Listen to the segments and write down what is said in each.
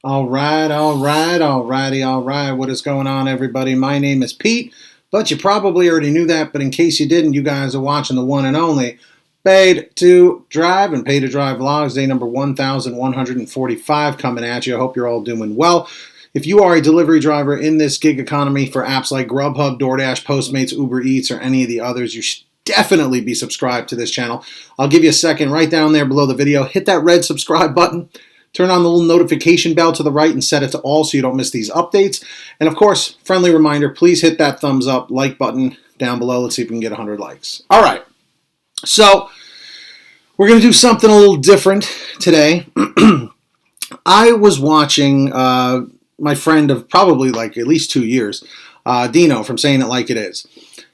All right. What is going on, everybody? My name is Pete, but you probably already knew that. But in case you didn't, you guys are watching the one and only Paid to Drive and Pay to Drive Vlogs, day number 1145 coming at you. I hope you're all doing well. If you are a delivery driver in this gig economy for apps like GrubHub, DoorDash, Postmates, Uber Eats, or any of the others, you should definitely be subscribed to this channel. I'll give you a second right down there below the video. Hit that red subscribe button. Turn on the little notification bell to the right and set it to all so you don't miss these updates. And of course, friendly reminder, please hit that thumbs up, like button down below. Let's see if we can get 100 likes. All right. So we're going to do something a little different today. I was watching my friend of probably like at least 2 years, Dino, from Saying It Like It Is.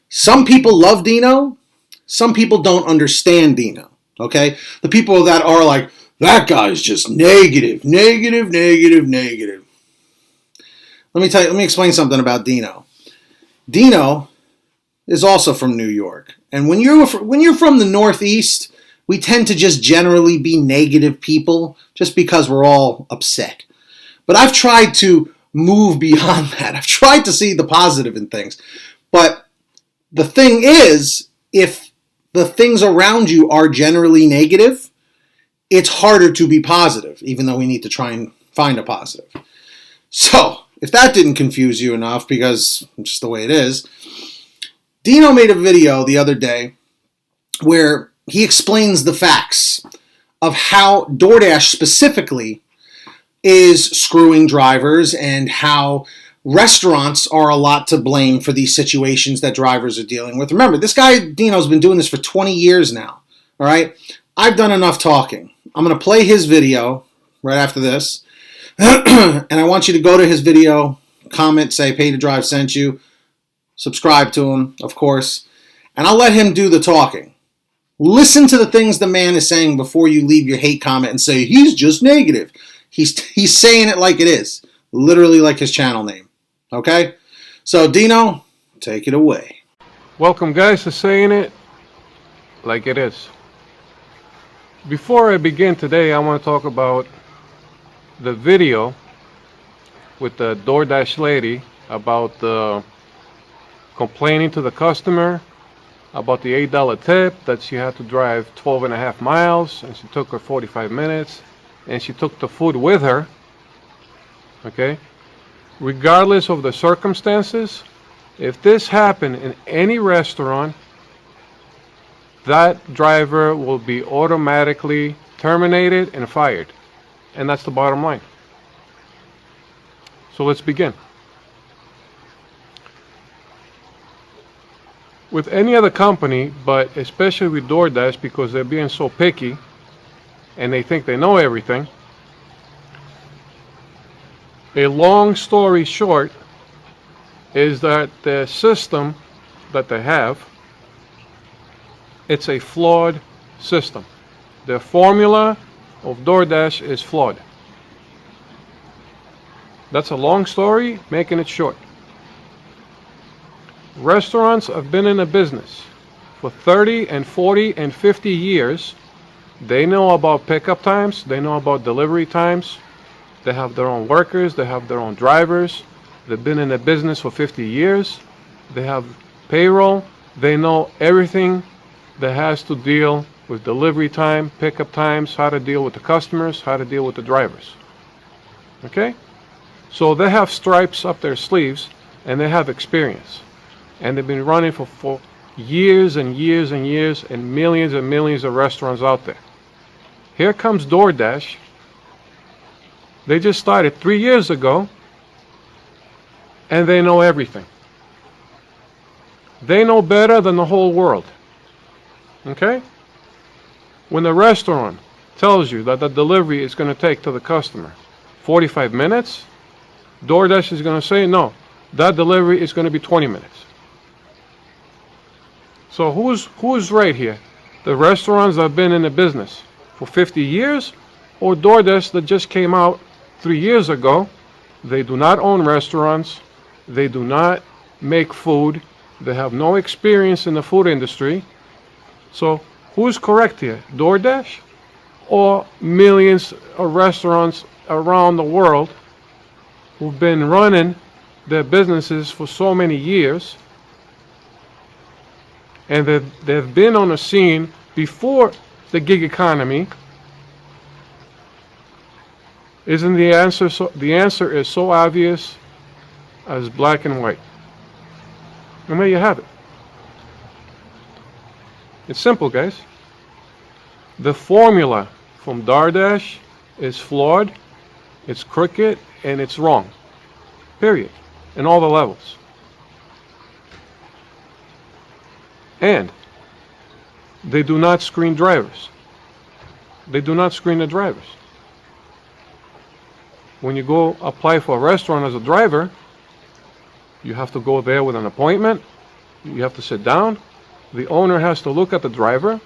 Some people love Dino. Some people don't understand Dino. Okay? The people that are like, that guy's just negative. Let me explain something about Dino. Dino is also from New York. And when you're from the Northeast, we tend to just generally be negative people just because we're all upset. But I've tried to move beyond that. I've tried to see the positive in things. But the thing is, if the things around you are generally negative, it's harder to be positive, even though we need to try and find a positive. So, if that didn't confuse you enough, because it's just the way it is, Dino made a video the other day where he explains the facts of how DoorDash specifically is screwing drivers and how restaurants are a lot to blame for these situations that drivers are dealing with. Remember, this guy, Dino's been doing this for 20 years now, all right? I've done enough talking. I'm going to play his video right after this, and I want you to go to his video, comment, say, Pay to Drive sent you, subscribe to him, of course, and I'll let him do the talking. Listen to the things the man is saying before you leave your hate comment and say, he's just negative. He's saying it like it is, literally like his channel name, okay? So, Dino, take it away. Welcome, guys, to Saying It Like It Is. Before I begin today, I want to talk about the video with the DoorDash lady about the complaining to the customer about the $8 tip, that she had to drive 12 and a half miles and she took her 45 minutes and she took the food with her. Okay? Regardless of the circumstances, if this happened in any restaurant, that driver will be automatically terminated and fired. And that's the bottom line. So let's begin. With any other company, but especially with DoorDash, because they're being so picky and they think they know everything, a long story short is that the system that they have, it's a flawed system. The formula of DoorDash is flawed. That's a long story, making it short. Restaurants have been in the business for 30 and 40 and 50 years. They know about pickup times. They know about delivery times. They have their own workers. They have their own drivers. They've been in the business for 50 years. They have payroll. They know everything that has to deal with delivery time, pickup times, how to deal with the customers, how to deal with the drivers. Okay? So they have stripes up their sleeves and they have experience. And they've been running for years and years and years and millions of restaurants out there. Here comes DoorDash. They just started 3 years ago and they know everything. They know better than the whole world. Okay? When the restaurant tells you that the delivery is going to take to the customer 45 minutes, DoorDash is going to say, no, that delivery is going to be 20 minutes. So who's right here? The restaurants that have been in the business for 50 years or DoorDash that just came out 3 years ago? They do not own restaurants. They do not make food. They have no experience in the food industry. So who's correct here? DoorDash or millions of restaurants around the world who've been running their businesses for so many years, and they've been on the scene before the gig economy. Isn't the answer so? The answer is so obvious as black and white. And there you have it. It's simple, guys. The formula from DoorDash is flawed, it's crooked, and it's wrong. Period. In all the levels. And they do not screen drivers. They do not screen the drivers. When you go apply for a restaurant as a driver, you have to go there with an appointment. You have to sit down. The owner has to look at the driver,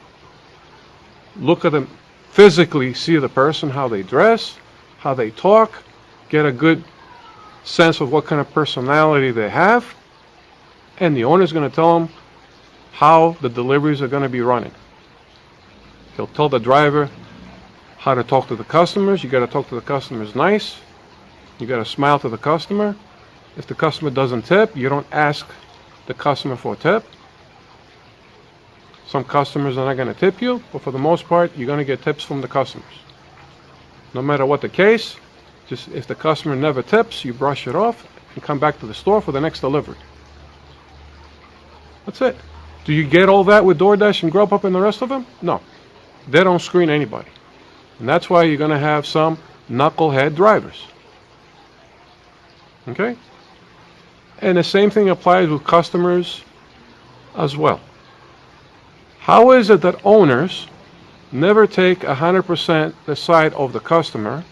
look at them physically, see the person, how they dress, how they talk, get a good sense of what kind of personality they have, and the owner's going to tell them how the deliveries are going to be running. He'll tell the driver how to talk to the customers. You got to talk to the customers nice. You got to smile to the customer. If the customer doesn't tip, you don't ask the customer for a tip. Some customers are not going to tip you, but for the most part, you're going to get tips from the customers. No matter what the case, just if the customer never tips, you brush it off and come back to the store for the next delivery. That's it. Do you get all that with DoorDash and GrubHub and the rest of them? No. They don't screen anybody. And that's why you're going to have some knucklehead drivers. Okay? And the same thing applies with customers as well. How is it that owners never take 100% the side of the customer,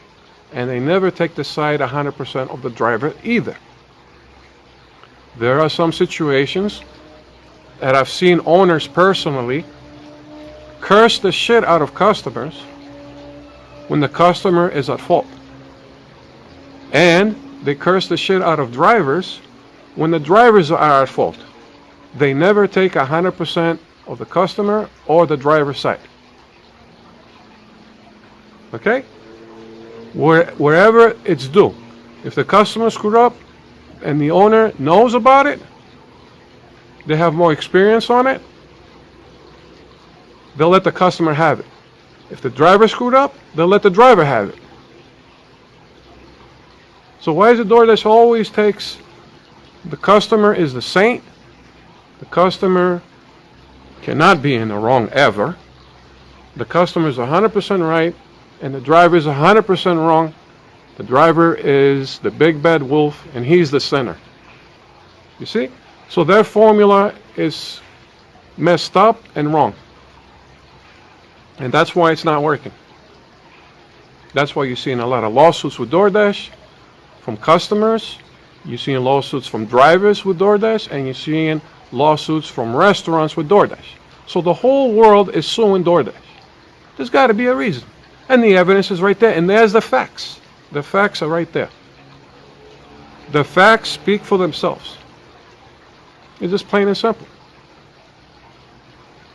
and they never take the side 100% of the driver either? There are some situations that I've seen owners personally curse the shit out of customers when the customer is at fault. And they curse the shit out of drivers when the drivers are at fault. They never take 100% of the customer or the driver's side. Okay? Wherever it's due. If the customer screwed up and the owner knows about it, they have more experience on it, they'll let the customer have it. If the driver screwed up, they'll let the driver have it. So why is it DoorDash always takes the customer is the saint? The customer cannot be in the wrong ever. The customer is 100% right, and the driver is 100% wrong. The driver is the big bad wolf, and he's the sinner. You see? So their formula is messed up and wrong. And that's why it's not working. That's why you're seeing a lot of lawsuits with DoorDash from customers. You're seeing lawsuits from drivers with DoorDash, and you're seeing lawsuits from restaurants with DoorDash. So the whole world is suing DoorDash. There's got to be a reason. And the evidence is right there. And there's the facts. The facts are right there. The facts speak for themselves. It's just plain and simple.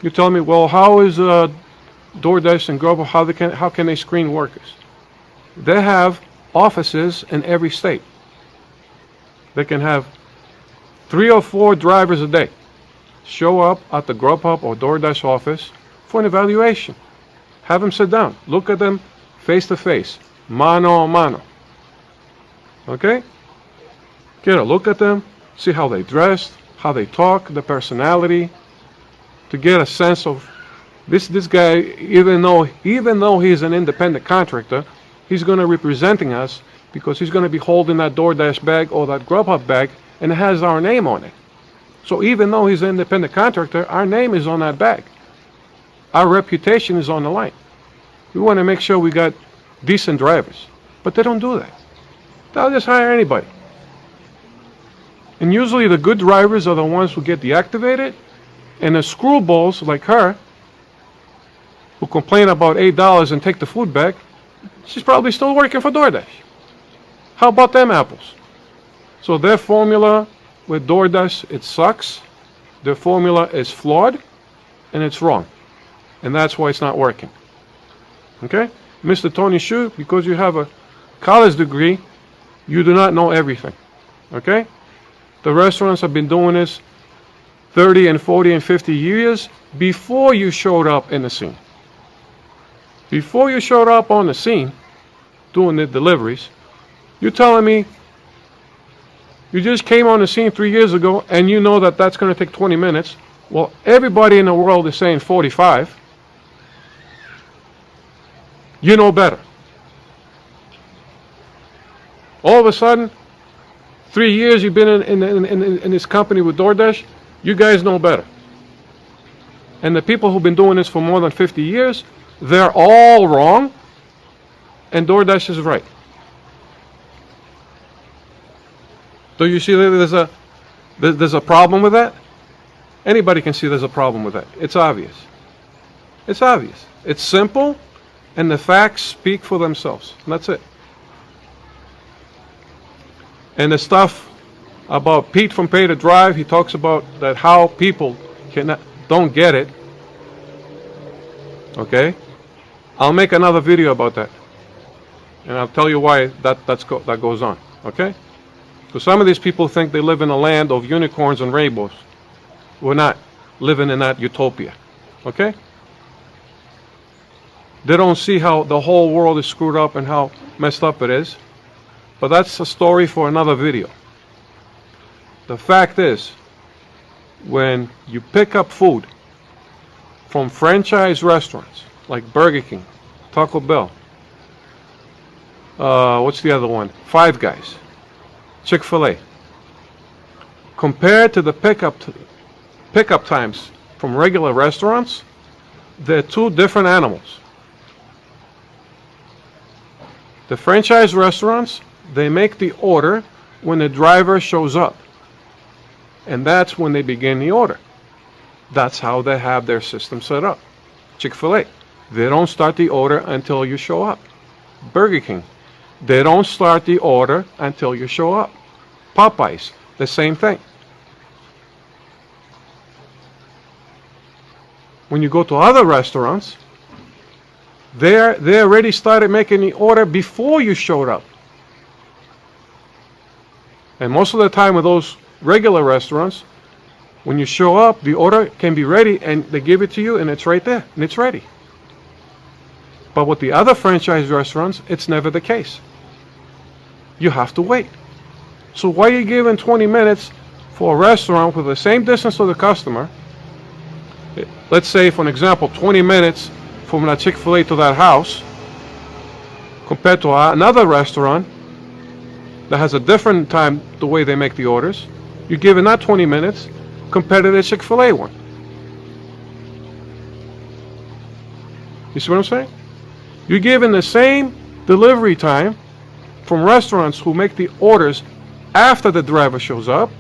You tell me, well, how is DoorDash and GrubHub, how can they screen workers? They have offices in every state. They can have 3 or 4 drivers a day show up at the GrubHub or DoorDash office for an evaluation. Have them sit down. Look at them face to face, mano a mano. Okay? Get a look at them, see how they dress, how they talk, the personality, to get a sense of this guy, even though he's an independent contractor, he's going to be representing us because he's going to be holding that DoorDash bag or that GrubHub bag, and it has our name on it. So even though he's an independent contractor, our name is on that bag. Our reputation is on the line. We want to make sure we got decent drivers. But they don't do that. They'll just hire anybody. And usually the good drivers are the ones who get deactivated, and the screwballs like her, who complain about $8 and take the food back, she's probably still working for DoorDash. How about them apples? So their formula with DoorDash, it sucks. Their formula is flawed, and it's wrong. And that's why it's not working. Okay? Mr. Tony Shu, because you have a college degree, you do not know everything. Okay? The restaurants have been doing this 30 and 40 and 50 years before you showed up in the scene. Before you showed up on the scene doing the deliveries, you're telling me you just came on the scene 3 years ago and you know that that's going to take 20 minutes. Well, everybody in the world is saying 45. You know better. All of a sudden, 3 years you've been in this company with DoorDash, you guys know better. And the people who've been doing this for more than 50 years, they're all wrong, and DoorDash is right. Do you see that there's a problem with that? Anybody can see there's a problem with that. It's obvious. It's obvious. It's simple, and the facts speak for themselves. And that's it. And the stuff about Pete from Pay to Drive, he talks about that how people don't get it. Okay? I'll make another video about that. And I'll tell you why that goes on. Okay? So some of these people think they live in a land of unicorns and rainbows. We're not living in that utopia. Okay? They don't see how the whole world is screwed up and how messed up it is. But that's a story for another video. The fact is, when you pick up food from franchise restaurants like Burger King, Taco Bell, what's the other one? Five Guys, Chick-fil-A, compared to the pickup times from regular restaurants, they're two different animals. The franchise restaurants, they make the order when the driver shows up. And that's when they begin the order. That's how they have their system set up. Chick-fil-A, they don't start the order until you show up. Burger King, they don't start the order until you show up. Popeyes, the same thing. When you go to other restaurants, they already started making the order before you showed up. And most of the time with those regular restaurants, when you show up, the order can be ready and they give it to you and it's right there and it's ready. But with the other franchise restaurants, it's never the case. You have to wait. So why are you giving 20 minutes for a restaurant with the same distance to the customer? Let's say, for an example, 20 minutes from that Chick-fil-A to that house, compared to another restaurant that has a different time, the way they make the orders. You're giving that 20 minutes compared to the Chick-fil-A one. You see what I'm saying? You're giving the same delivery time from restaurants who make the orders after the driver shows up,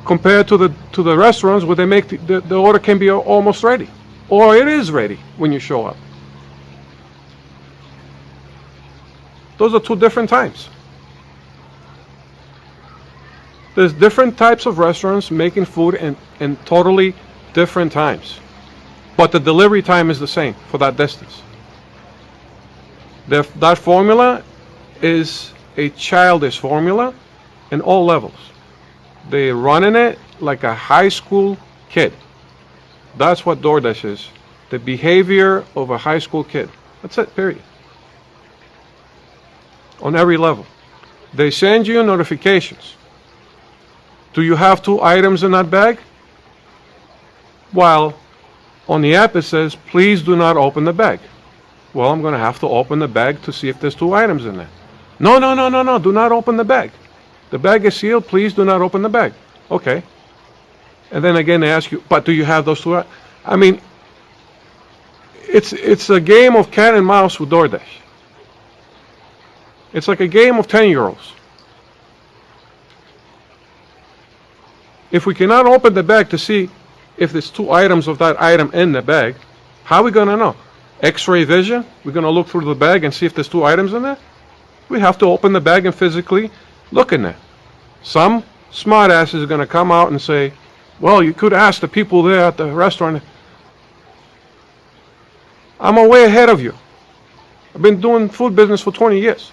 compared to the restaurants where they make the order can be almost ready, or it is ready when you show up. Those are two different times. There's different types of restaurants making food in totally different times. But the delivery time is the same for that distance. That formula is a childish formula in all levels. They're running it like a high school kid. That's what DoorDash is. The behavior of a high school kid. That's it, period. On every level. They send you notifications. Do you have 2 items in that bag? While on the app it says, please do not open the bag. Well, I'm going to have to open the bag to see if there's 2 items in there. No, do not open the bag. The bag is sealed, please do not open the bag. Okay. And then again they ask you, but do you have those 2 items? I mean, it's a game of cat and mouse with DoorDash. It's like a game of 10-year-olds. If we cannot open the bag to see if there's 2 items of that item in the bag, how are we going to know? X-ray vision? We're going to look through the bag and see if there's 2 items in there? We have to open the bag and physically look in there. Some smart ass is going to come out and say, well, you could ask the people there at the restaurant. I'm way ahead of you. I've been doing food business for 20 years.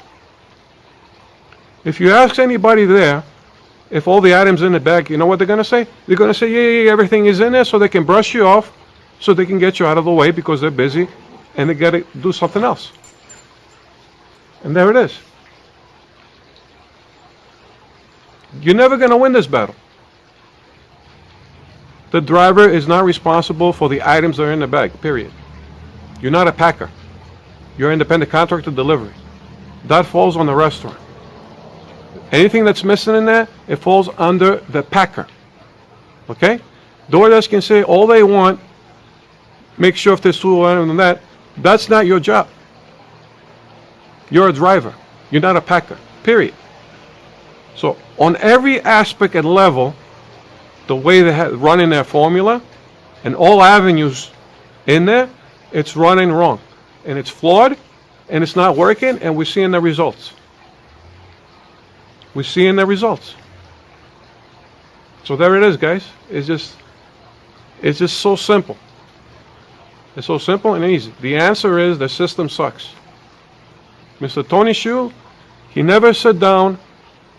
If you ask anybody there if all the items in the bag, you know what they're going to say? They're going to say, yeah, everything is in there, so they can brush you off, so they can get you out of the way because they're busy and they got to do something else. And there it is. You're never going to win this battle. The driver is not responsible for the items that are in the bag, period. You're not a packer. You're independent contractor delivery. That falls on the restaurant. Anything that's missing in there, it falls under the packer. Okay? DoorDash can say all they want, make sure if there's food and that. That's not your job. You're a driver. You're not a packer. Period. So on every aspect and level, the way they have running their formula and all avenues in there, it's running wrong. And it's flawed and it's not working, and we're seeing the results. We're seeing the results. So there it is, guys. It's just so simple. It's so simple and easy. The answer is the system sucks. Mr. Tony Shu, he never sat down,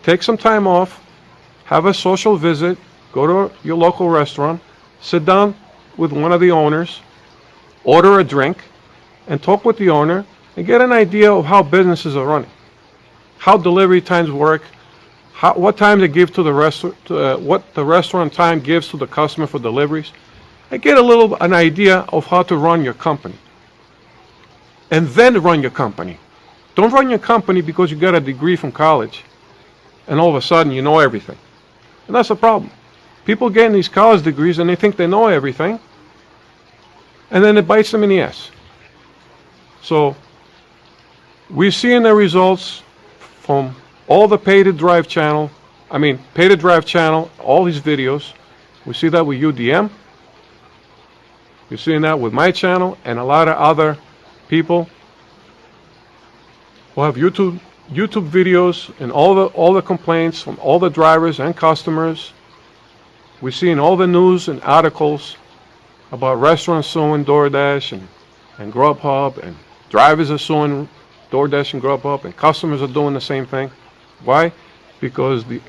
take some time off, have a social visit, go to your local restaurant, sit down with one of the owners, order a drink, and talk with the owner and get an idea of how businesses are running, how delivery times work, what time they give to the restaurant, what the restaurant time gives to the customer for deliveries, and get an idea of how to run your company. And then run your company. Don't run your company because you got a degree from college and all of a sudden you know everything. And that's the problem. People getting these college degrees and they think they know everything, and then it bites them in the ass. So we're seeing the results from all the Pay-to-Drive channel, Pay-to-Drive channel, all these videos. We see that with UDM. We're seeing that with my channel and a lot of other people who have YouTube videos and all the complaints from all the drivers and customers. We're seeing all the news and articles about restaurants suing DoorDash and GrubHub, and drivers are suing DoorDash and GrubHub, and customers are doing the same thing. Why? Because the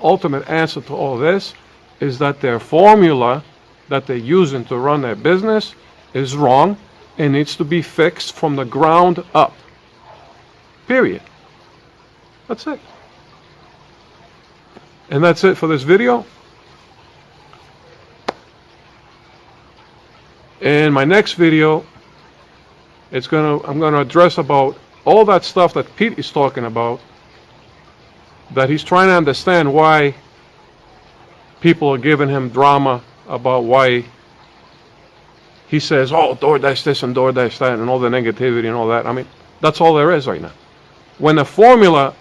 ultimate answer to all this is that their formula that they're using to run their business is wrong and needs to be fixed from the ground up. Period. That's it. And that's it for this video. In my next video, I'm gonna address about all that stuff that Pete is talking about, that he's trying to understand why people are giving him drama about why he says, oh, DoorDash this and DoorDash that, and all the negativity and all that. That's all there is right now. When their formula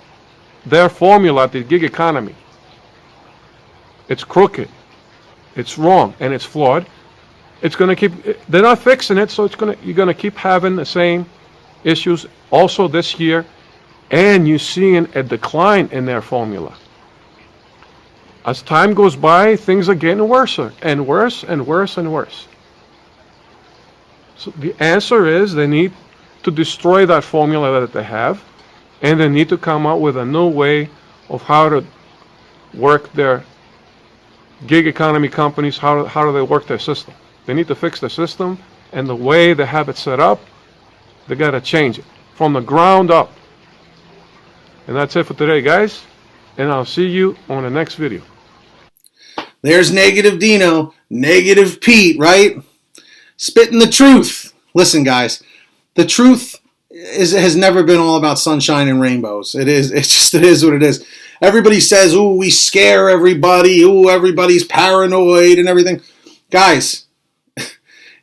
at the gig economy, it's crooked, it's wrong, and it's flawed, they're not fixing it, so you're gonna keep having the same issues also this year, and you're seeing a decline in their formula. As time goes by, things are getting worse and worse and worse and worse. So the answer is they need to destroy that formula that they have, and they need to come up with a new way of how to work their gig economy companies, how do they work their system. They need to fix the system, and the way they have it set up, they got to change it from the ground up. And that's it for today, guys, and I'll see you on the next video. There's negative Dino, negative Pete, right? Spitting the truth. Listen, guys, the truth has never been all about sunshine and rainbows. It is what it is. Everybody says, ooh, we scare everybody. Ooh, everybody's paranoid and everything. Guys,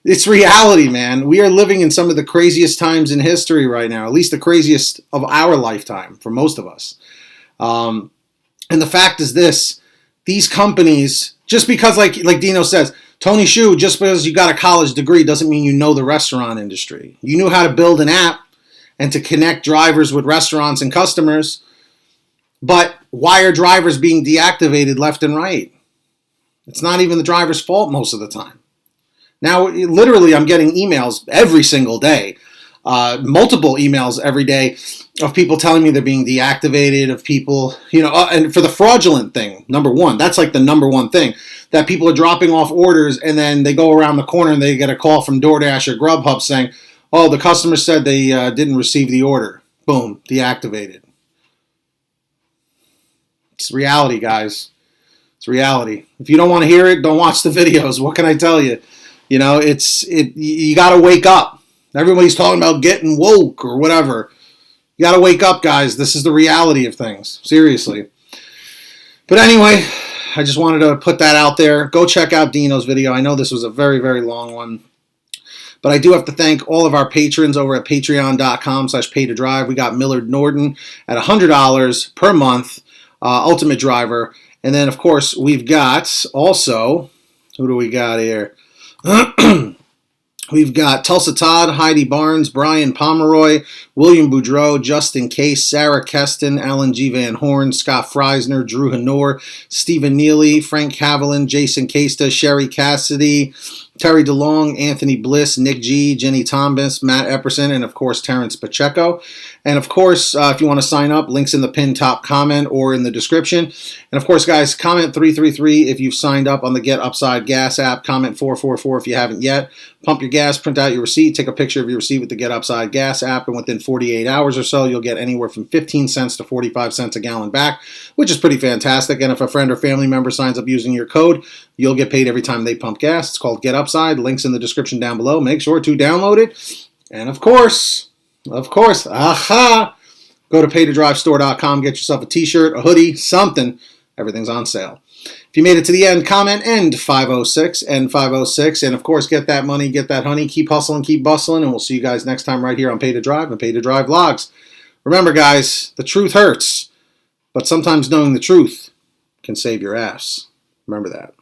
it's reality, man. We are living in some of the craziest times in history right now, at least the craziest of our lifetime for most of us. And the fact is this, these companies, just because like Dino says, Tony Shu, just because you got a college degree doesn't mean you know the restaurant industry. You knew how to build an app and to connect drivers with restaurants and customers, but why are drivers being deactivated left and right? It's not even the driver's fault most of the time. Now, literally, I'm getting emails every single day multiple emails every day of people telling me they're being deactivated, of people, and for the fraudulent thing, number one, that's like the number one thing, that people are dropping off orders and then they go around the corner and they get a call from DoorDash or GrubHub saying, oh, the customer said they didn't receive the order. Boom, deactivated. It's reality, guys. It's reality. If you don't want to hear it, don't watch the videos. What can I tell you? You got to wake up. Everybody's talking about getting woke or whatever. You got to wake up, guys. This is the reality of things. Seriously. But anyway, I just wanted to put that out there. Go check out Dino's video. I know this was a very, very long one. But I do have to thank all of our patrons over at patreon.com/PaidToDrive. We got Millard Norton at $100 per month, Ultimate Driver. And then, of course, we've got also, who do we got here? We've got Tulsa Todd, Heidi Barnes, Brian Pomeroy, William Boudreau, Justin Case, Sarah Keston, Alan G. Van Horn, Scott Freisner, Drew Hanor, Stephen Neely, Frank Haviland, Jason Casta, Sherry Cassidy, Terry DeLong, Anthony Bliss, Nick G, Jenny Thomas, Matt Epperson, and of course Terrence Pacheco. And of course, if you want to sign up, links in the pinned top comment or in the description. And of course, guys, comment 333 if you've signed up on the Get Upside Gas app. Comment 444 if you haven't yet. Pump your gas, print out your receipt, take a picture of your receipt with the Get Upside Gas app, and within 48 hours or so, you'll get anywhere from 15 cents to 45 cents a gallon back, which is pretty fantastic. And if a friend or family member signs up using your code, you'll get paid every time they pump gas. It's called Get Upside. Links in the description down below. Make sure to download it. And of course, go to PaidToDriveStore.com, get yourself a t-shirt, a hoodie, something. Everything's on sale. If you made it to the end, comment END 506, END 506, and of course, get that money, get that honey, keep hustling, keep bustling, and we'll see you guys next time right here on Pay to Drive and Pay to Drive Vlogs. Remember, guys, the truth hurts, but sometimes knowing the truth can save your ass. Remember that.